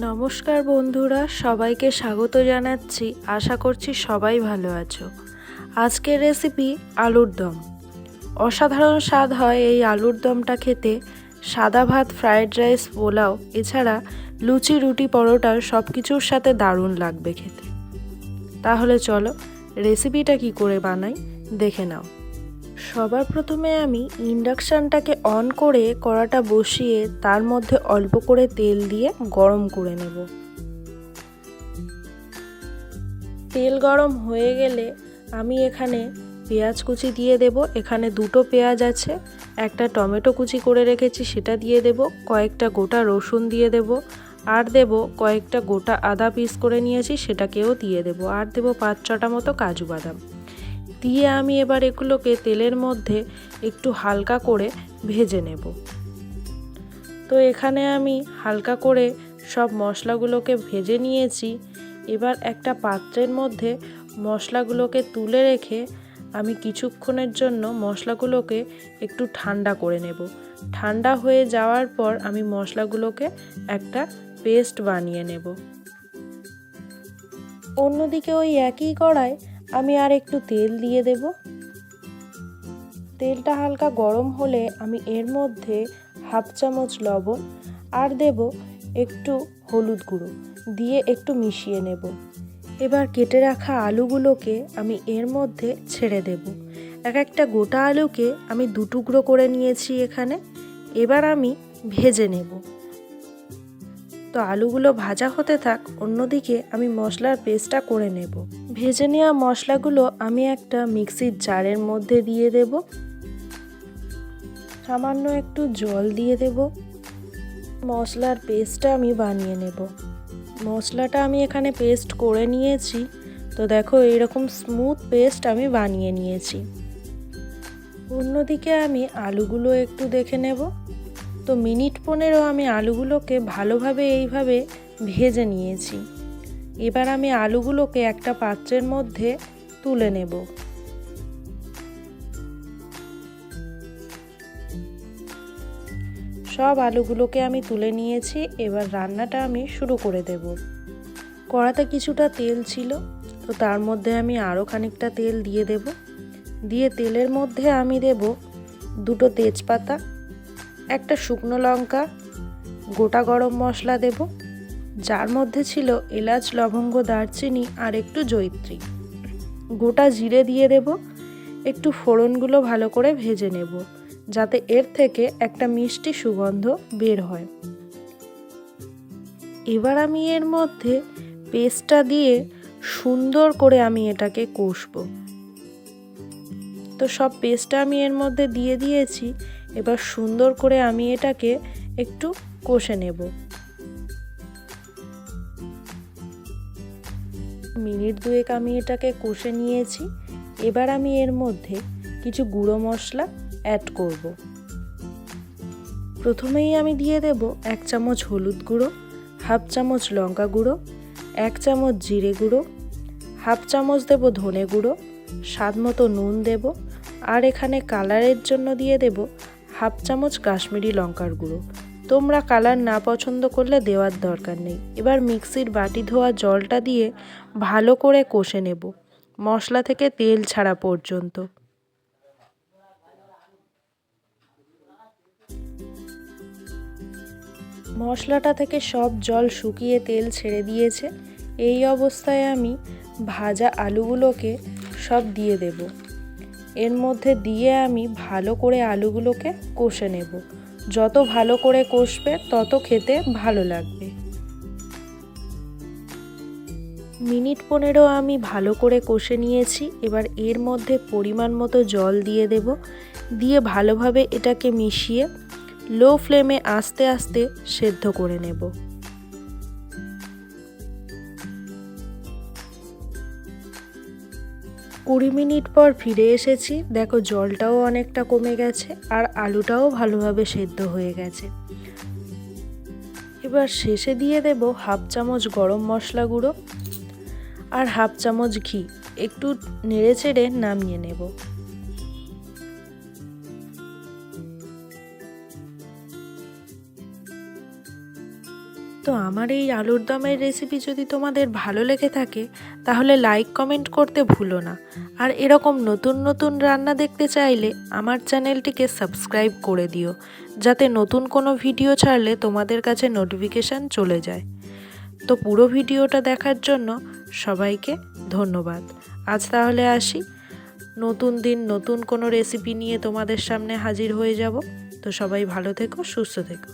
নমস্কার বন্ধুরা, সবাইকে স্বাগত জানাচ্ছি। আশা করছি সবাই ভালো আছো। আজকের রেসিপি আলুর দম। অসাধারণ স্বাদ হয় এই আলুর দমটা খেতে। সাদা ভাত, ফ্রায়েড রাইস, পোলাও, এছাড়া লুচি, রুটি, পরোটা সব কিছুর সাথে দারুণ লাগবে খেতে। তাহলে চলো রেসিপিটা কি করে বানাই দেখে নাও। সবার প্রথমে আমি ইন্ডাকশানটাকে অন করে কড়াটা বসিয়ে তার মধ্যে অল্প করে তেল দিয়ে গরম করে নেব। তেল গরম হয়ে গেলে আমি এখানে পেঁয়াজ কুচি দিয়ে দেব। এখানে দুটো পেঁয়াজ আছে, একটা টমেটো কুচি করে রেখেছি সেটা দিয়ে দেব, কয়েকটা গোটা রসুন দিয়ে দেব, আর দেব কয়েকটা গোটা আদা পিস করে নিয়েছি সেটাকেও দিয়ে দেব, আর দেব 5-6টা মতো কাজু বাদাম দিয়ে আমি এবার এগুলোকে তেলের মধ্যে একটু হালকা করে ভেজে নেব। তো এখানে আমি হালকা করে সব মশলাগুলোকে ভেজে নিয়েছি। এবার একটা পাত্রের মধ্যে মশলাগুলোকে তুলে রেখে আমি কিছুক্ষণের জন্য মশলাগুলোকে একটু ঠান্ডা করে নেব। ঠান্ডা হয়ে যাওয়ার পর আমি মশলাগুলোকে একটা পেস্ট বানিয়ে নেব। অন্যদিকে ওই একই কড়ায় আমি আর একটু তেল দিয়ে দেব। তেলটা হালকা গরম হলে আমি এর মধ্যে 1/2 চামচ লবণ আর দেব একটু হলুদ গুঁড়ো দিয়ে একটু মিশিয়ে নেব। এবার কেটে রাখা আলুগুলোকে আমি এর মধ্যে ছেড়ে দেব। একটা গোটা আলুকে আমি 2 টুকরো করে নিয়েছি এখানে। এবার আমি ভেজে নেব। তো আলুগুলো ভাজা হতে থাক, অন্যদিকে আমি মশলার পেস্টটা করে নেব। ভেজে নেওয়া মশলাগুলো আমি একটা মিক্সির জারের মধ্যে দিয়ে দেব। সামান্য একটু জল দিয়ে দেব। মশলার পেস্টটা আমি বানিয়ে নেব। মশলাটা আমি এখানে পেস্ট করে নিয়েছি। তো দেখো এইরকম স্মুথ পেস্ট আমি বানিয়ে নিয়েছি। অন্যদিকে আমি আলুগুলো একটু দেখে নেব। তো মিনিট 15 আমি আলুগুলোকে ভালোভাবে এইভাবে ভেজে নিয়েছি। এবার আমি আলুগুলোকে একটা পাত্রের মধ্যে তুলে নেব। সব আলুগুলোকে আমি তুলে নিয়েছি। এবার রান্নাটা আমি শুরু করে দেব। কড়াতে কিছুটা তেল ছিল, তো তার মধ্যে আমি আরও খানিকটা তেল দিয়ে দেব। দিয়ে তেলের মধ্যে আমি দেব 2টো তেজপাতা, একটা শুকনো লঙ্কা, গোটা গরম মশলা দেব, যার মধ্যে ছিল এলাচ, লবঙ্গ, দারচিনি আর একটু জয়িত্রী, গোটা জিরে দিয়ে দেব। একটু ফোড়নগুলো ভালো করে ভেজে নেব যাতে এর থেকে একটা মিষ্টি সুগন্ধ বের হয়। এবার আমি এর মধ্যে পেস্টটা দিয়ে সুন্দর করে আমি এটাকে কষবো। তো সব পেস্টটা আমি এর মধ্যে দিয়ে দিয়েছি। এবার সুন্দর করে আমি এটাকে একটু কষে নেব। মিনিট 2 আমি এটাকে কষে নিয়েছি। এবার আমি এর মধ্যে কিছু গুঁড়ো মশলা অ্যাড করব। প্রথমেই আমি দিয়ে দেব 1 চামচ হলুদ গুঁড়ো, 1/2 চামচ লঙ্কা গুঁড়ো, 1 চামচ জিরে গুঁড়ো, 1/2 চামচ দেব ধনে গুঁড়ো, স্বাদ মতো নুন দেব, আর এখানে কালারের জন্য দিয়ে দেব 1/2 চামচ কাশ্মীরি লঙ্কার গুঁড়ো। তোমরা কালার না পছন্দ করলে দেওয়ার দরকার নেই। এবার মিক্সির বাটি ধোয়া জলটা দিয়ে ভালো করে কষে নেব মশলা থেকে তেল ছাড়া পর্যন্ত। মশলাটা থেকে সব জল শুকিয়ে তেল ছেড়ে দিয়েছে। এই অবস্থায় আমি ভাজা আলুগুলোকে সব দিয়ে দেব। এর মধ্যে দিয়ে আমি ভালো করে আলুগুলোকে কষে নেব। যত ভালো করে কষবে তত খেতে ভালো লাগবে। মিনিট 15 আমি ভালো করে কষে নিয়েছি। এবার এর মধ্যে পরিমাণ মতো জল দিয়ে দেব। দিয়ে ভালোভাবে এটাকে মিশিয়ে লো ফ্লেমে আস্তে আস্তে সেদ্ধ করে নেব। কুড়ি মিনিট পর ফিরে এসেছি। দেখো জলটাও অনেকটা কমে গেছে আর আলুটাও ভালোভাবে সেদ্ধ হয়ে গেছে। এবার শেষে দিয়ে দেব 1/2 চামচ গরম মশলা গুঁড়ো আর 1/2 চামচ ঘি। একটু নেড়েচেড়ে নামিয়ে নেব। তো তো আমার এই আলুর দমের রেসিপি যদি তোমাদের ভালো লেগে থাকে তাহলে লাইক কমেন্ট করতে ভুলো না। আর এরকম নতুন নতুন রান্না দেখতে চাইলে আমার চ্যানেলটিকে সাবস্ক্রাইব করে দিও, যাতে নতুন কোনো ভিডিও ছাড়লে তোমাদের কাছে নোটিফিকেশান চলে যায়। তো পুরো ভিডিওটা দেখার জন্য সবাইকে ধন্যবাদ। আজ তাহলে আসি, নতুন দিন নতুন কোনো রেসিপি নিয়ে তোমাদের সামনে হাজির হয়ে যাব। তো সবাই ভালো থেকো, সুস্থ থেকো।